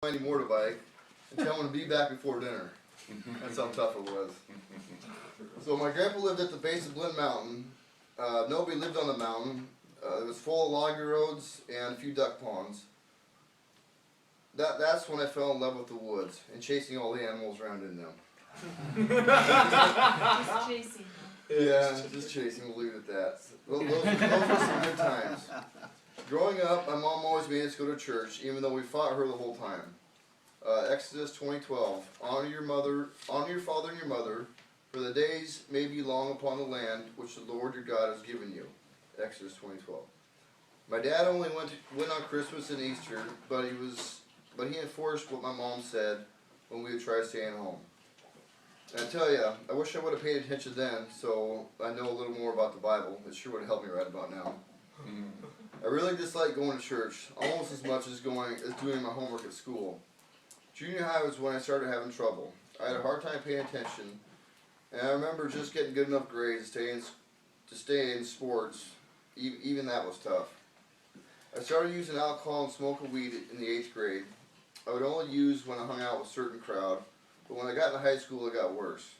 any more to bike and tell him to be back before dinner. That's how tough it was. So my grandpa lived at the base of Blinn Mountain. Nobody lived on the mountain. It was full of logging roads and a few duck ponds. That's when I fell in love with the woods and chasing all the animals around in them. Just chasing. Yeah, just chasing, we'll leave it at that. Those were some good times. Growing up, my mom always made us go to church, even though we fought her the whole time. Exodus 20:12, honor your father and your mother, for the days may be long upon the land which the Lord your God has given you. Exodus 20:12. My dad only went on Christmas and Easter, but he enforced what my mom said when we would try staying home. And I tell you, I wish I would have paid attention then, so I know a little more about the Bible. It sure would have helped me right about now. I really dislike going to church, almost as much as doing my homework at school. Junior high was when I started having trouble. I had a hard time paying attention, and I remember just getting good enough grades to stay in sports. Even that was tough. I started using alcohol and smoking weed in the 8th grade. I would only use when I hung out with a certain crowd, but when I got into high school it got worse.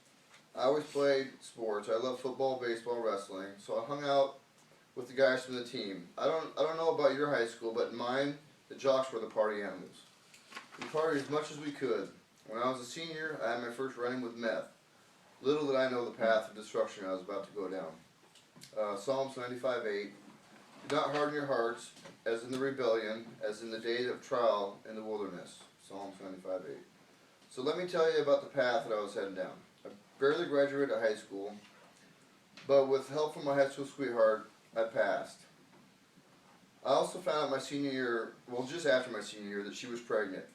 I always played sports. I loved football, baseball, wrestling, so I hung out with the guys from the team. I don't know about your high school, but in mine, the jocks were the party animals. We partied as much as we could. When I was a senior, I had my first run-in with meth. Little did I know the path of destruction I was about to go down. Psalms 95:8. Do not harden your hearts, as in the rebellion, as in the day of trial in the wilderness. Psalms 95:8. So let me tell you about the path that I was heading down. I barely graduated high school, but with help from my high school sweetheart, I passed. I also found out my senior year, just after my senior year, that she was pregnant.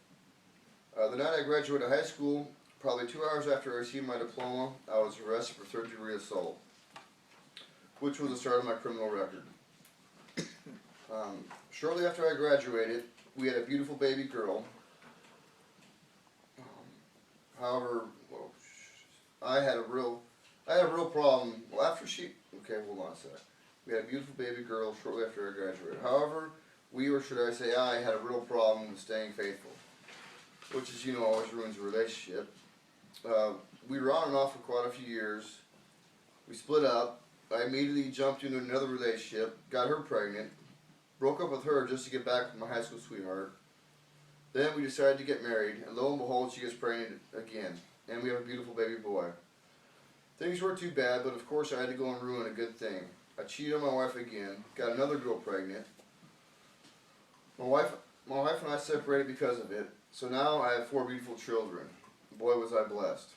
The night I graduated high school, probably 2 hours after I received my diploma, I was arrested for third-degree assault, which was the start of my criminal record. Shortly after I graduated, we had a beautiful baby girl. However, I had a real problem. Well, hold on a sec. We had a beautiful baby girl shortly after I graduated. However, I had a real problem with staying faithful, which is, always ruins a relationship. We were on and off for quite a few years. We split up. I immediately jumped into another relationship, got her pregnant, broke up with her just to get back with my high school sweetheart. Then we decided to get married, and lo and behold, she gets pregnant again, and we have a beautiful baby boy. Things weren't too bad, but of course I had to go and ruin a good thing. I cheated on my wife again, got another girl pregnant. My wife and I separated because of it, so now I have 4 beautiful children. Boy, was I blessed.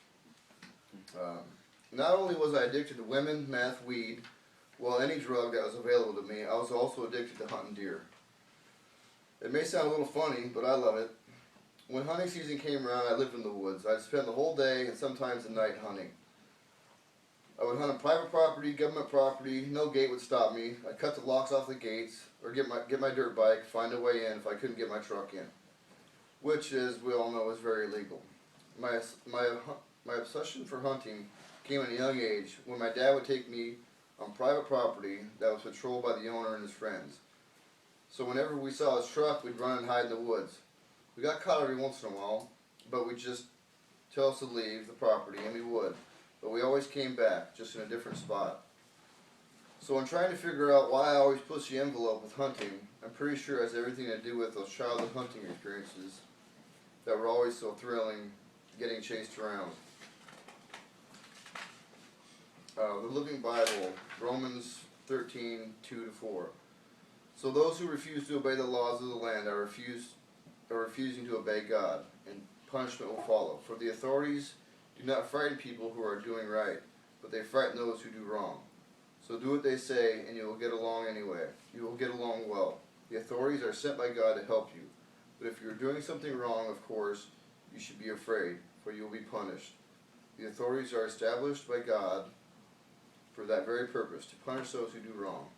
Not only was I addicted to women, meth, weed, any drug that was available to me, I was also addicted to hunting deer. It may sound a little funny, but I love it. When hunting season came around, I lived in the woods. I'd spend the whole day and sometimes the night hunting. I would hunt on private property, government property, no gate would stop me. I'd cut the locks off the gates, or get my dirt bike, find a way in if I couldn't get my truck in, which, as we all know, is very illegal. My obsession for hunting came at a young age when my dad would take me on private property that was patrolled by the owner and his friends. So whenever we saw his truck, we'd run and hide in the woods. We got caught every once in a while, but we'd just tell us to leave the property, and we would. But we always came back, just in a different spot. So in trying to figure out why I always push the envelope with hunting, I'm pretty sure it has everything to do with those childhood hunting experiences that were always so thrilling, getting chased around. The Living Bible, Romans 13:2-4. So those who refuse to obey the laws of the land are refusing to obey God, and punishment will follow. For the authorities do not frighten people who are doing right, but they frighten those who do wrong. So do what they say, and you will get along anyway. You will get along well. The authorities are sent by God to help you. But if you are doing something wrong, of course, you should be afraid, for you will be punished. The authorities are established by God for that very purpose, to punish those who do wrong.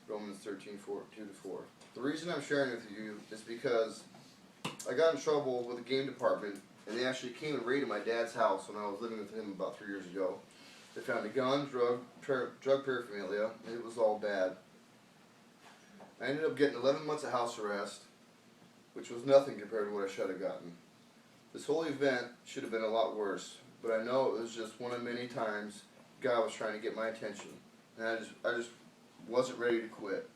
Romans 13:2-4. The reason I'm sharing with you is because I got in trouble with the game department, and they actually came and raided my dad's house when I was living with him about 3 years ago. They found a gun, drug paraphernalia, and it was all bad. I ended up getting 11 months of house arrest, which was nothing compared to what I should have gotten. This whole event should have been a lot worse, but I know it was just one of many times God was trying to get my attention, and I just wasn't ready to quit.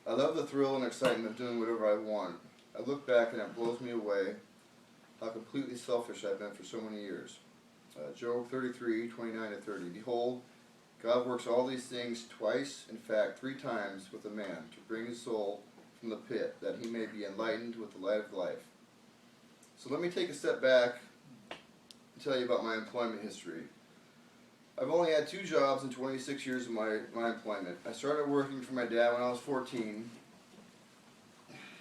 I love the thrill and excitement of doing whatever I want. I look back and it blows me away how completely selfish I've been for so many years. Job 33:29-30. Behold, God works all these things twice, in fact 3 times, with a man, to bring his soul from the pit, that he may be enlightened with the light of life. So let me take a step back and tell you about my employment history. I've only had 2 jobs in 26 years of my employment. I started working for my dad when I was 14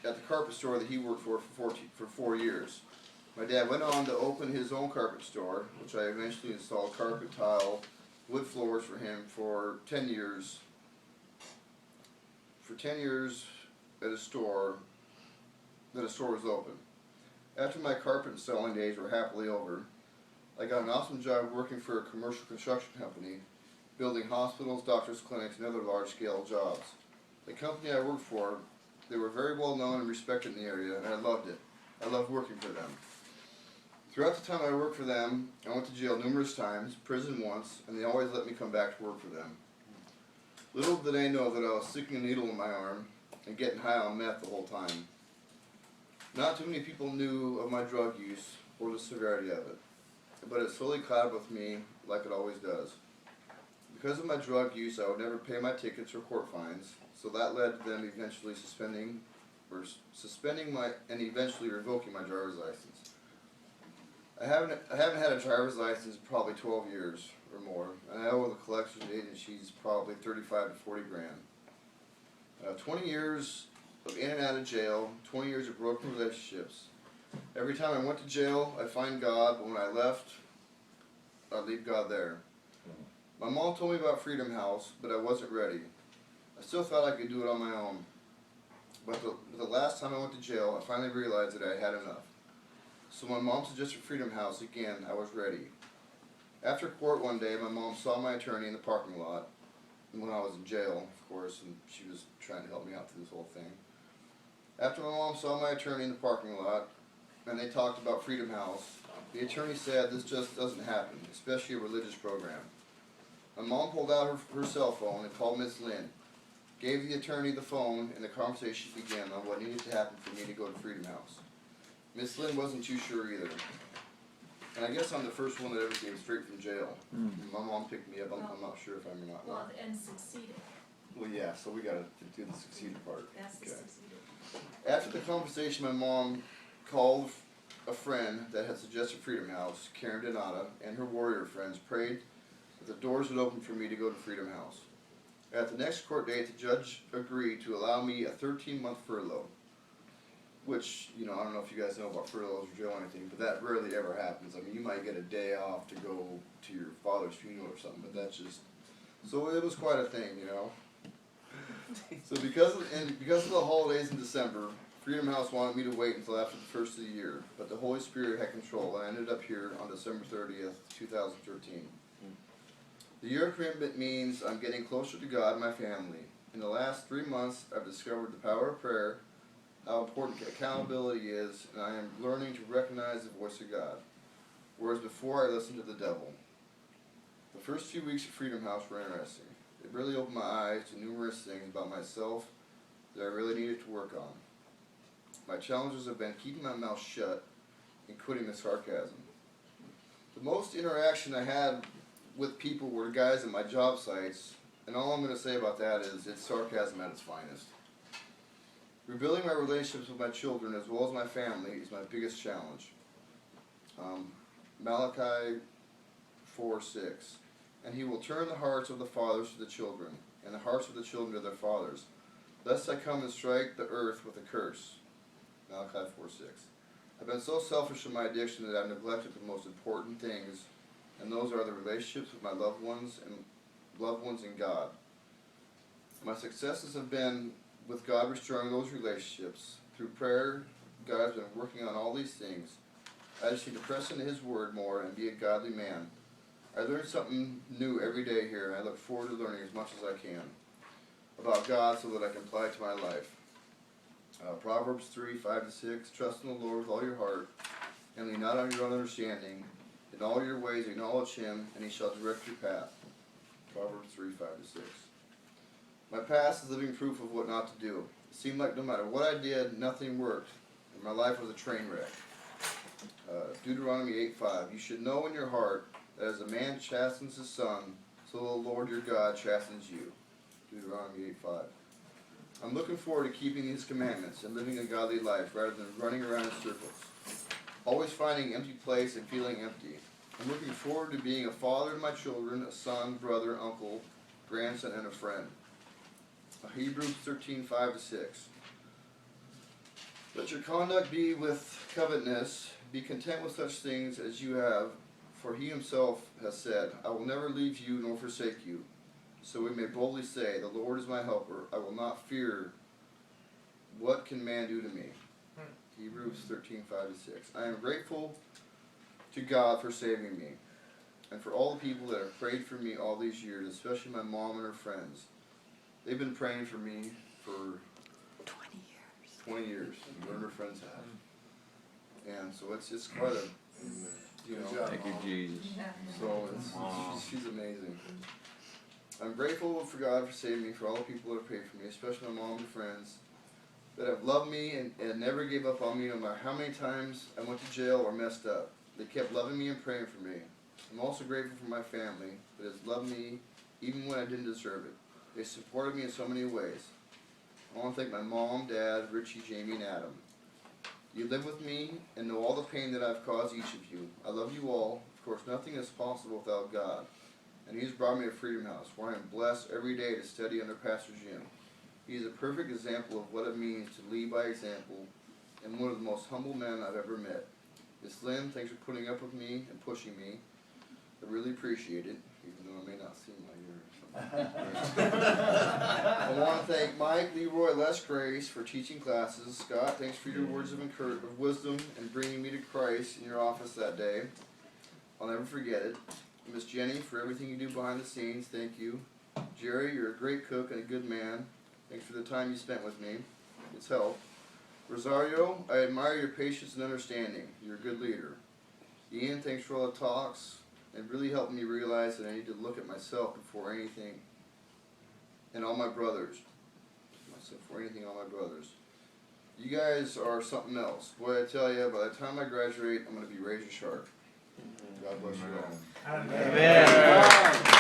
at the carpet store that he worked for 4 years. My dad went on to open his own carpet store, which I eventually installed carpet, tile, wood floors for him for 10 years. For 10 years at a store was open. After my carpet installing days were happily over, I got an awesome job working for a commercial construction company, building hospitals, doctors' clinics, and other large-scale jobs. The company I worked for, they were very well known and respected in the area, and I loved it. I loved working for them. Throughout the time I worked for them, I went to jail numerous times, prison once, and they always let me come back to work for them. Little did they know that I was sticking a needle in my arm and getting high on meth the whole time. Not too many people knew of my drug use or the severity of it, but it slowly caught up with me like it always does. Because of my drug use, I would never pay my tickets or court fines, so that led to them eventually suspending my and eventually revoking my driver's license. I haven't had a driver's license in probably 12 years or more, and I owe the collection agencies probably 35 to 40 grand. 20 years of in and out of jail, 20 years of broken relationships. Every time I went to jail, I'd find God, but when I left, I'd leave God there. My mom told me about Freedom House, but I wasn't ready. I still thought I could do it on my own. But the last time I went to jail, I finally realized that I had enough. So my mom suggested Freedom House again. I was ready. After court one day, my mom saw my attorney in the parking lot when I was in jail, of course, and she was trying to help me out through this whole thing. After my mom saw my attorney in the parking lot, and they talked about Freedom House, the attorney said this just doesn't happen, especially a religious program. My mom pulled out her cell phone and called Miss Lynn, gave the attorney the phone, and the conversation began on what needed to happen for me to go to Freedom House. Miss Lynn wasn't too sure either. And I guess I'm the first one that ever came straight from jail. My mom picked me up. I'm not sure if I'm or not. Well, and succeeded. Well, yeah, so we gotta do the succeeded part. That's the succeeded. After the conversation, my mom called a friend that had suggested Freedom House, Karen Donata, and her warrior friends prayed that the doors would open for me to go to Freedom House. At the next court date, the judge agreed to allow me a 13-month furlough. Which, I don't know if you guys know about furloughs or jail or anything, but that rarely ever happens. I mean, you might get a day off to go to your father's funeral or something, but that's just, so it was quite a thing, So because of the holidays in December, Freedom House wanted me to wait until after the first of the year, but the Holy Spirit had control, and I ended up here on December 30th, 2013. The year of commitment means I'm getting closer to God and my family. In the last 3 months, I've discovered the power of prayer, how important accountability is, and I am learning to recognize the voice of God, whereas before I listened to the devil. The first few weeks of Freedom House were interesting. It really opened my eyes to numerous things about myself that I really needed to work on. My challenges have been keeping my mouth shut and quitting the sarcasm. The most interaction I had with people were guys at my job sites, and all I'm going to say about that is it's sarcasm at its finest. Rebuilding my relationships with my children as well as my family is my biggest challenge. Malachi 4:6. And he will turn the hearts of the fathers to the children, and the hearts of the children to their fathers, lest I come and strike the earth with a curse. Malachi 4:6. I've been so selfish in my addiction that I've neglected the most important things, and those are the relationships with my loved ones and God. My successes have been with God restoring those relationships. Through prayer, God has been working on all these things. I just need to press into His Word more and be a godly man. I learn something new every day here, and I look forward to learning as much as I can about God so that I can apply it to my life. Proverbs 3, 5-6, trust in the Lord with all your heart, and lean not on your own understanding. In all your ways acknowledge him, and he shall direct your path. Proverbs 3, 5-6. My past is living proof of what not to do. It seemed like no matter what I did, nothing worked, and my life was a train wreck. Deuteronomy 8:5. You should know in your heart that as a man chastens his son, so the Lord your God chastens you. Deuteronomy 8:5. I'm looking forward to keeping these commandments and living a godly life rather than running around in circles, always finding an empty place and feeling empty. I'm looking forward to being a father to my children, a son, brother, uncle, grandson, and a friend. Hebrews 13:5-6. Let your conduct be with covetousness. Be content with such things as you have, for he himself has said, I will never leave you nor forsake you. So we may boldly say, the Lord is my helper. I will not fear. What can man do to me? Hebrews 13:5-6. I am grateful to God for saving me, and for all the people that have prayed for me all these years, especially my mom and her friends. They've been praying for me for 20 years. Her and her friends have. And so it's quite a, Thank you, Jesus. so she's amazing. I'm grateful for God for saving me, for all the people that have prayed for me, especially my mom and friends that have loved me and never gave up on me no matter how many times I went to jail or messed up. They kept loving me and praying for me. I'm also grateful for my family that has loved me even when I didn't deserve it. They supported me in so many ways. I want to thank my mom, dad, Richie, Jamie, and Adam. You live with me and know all the pain that I've caused each of you. I love you all. Of course, nothing is possible without God. And He's brought me to Freedom House, where I am blessed every day to study under Pastor Jim. He is a perfect example of what it means to lead by example, and one of the most humble men I've ever met. Miss Lynn, thanks for putting up with me and pushing me. I really appreciate it, even though I may not seem like it. I want to thank Mike, Leroy, Les Grace for teaching classes. Scott, thanks for your words of wisdom and bringing me to Christ in your office that day. I'll never forget it. Miss Jenny, for everything you do behind the scenes, thank you. Jerry, you're a great cook and a good man. Thanks for the time you spent with me. It's helped. Rosario, I admire your patience and understanding. You're a good leader. Ian, thanks for all the talks and really helped me realize that I need to look at myself before anything. And all my brothers. Before anything, all my brothers. You guys are something else. Boy, I tell you, by the time I graduate, I'm going to be razor sharp. God bless you all. Amen.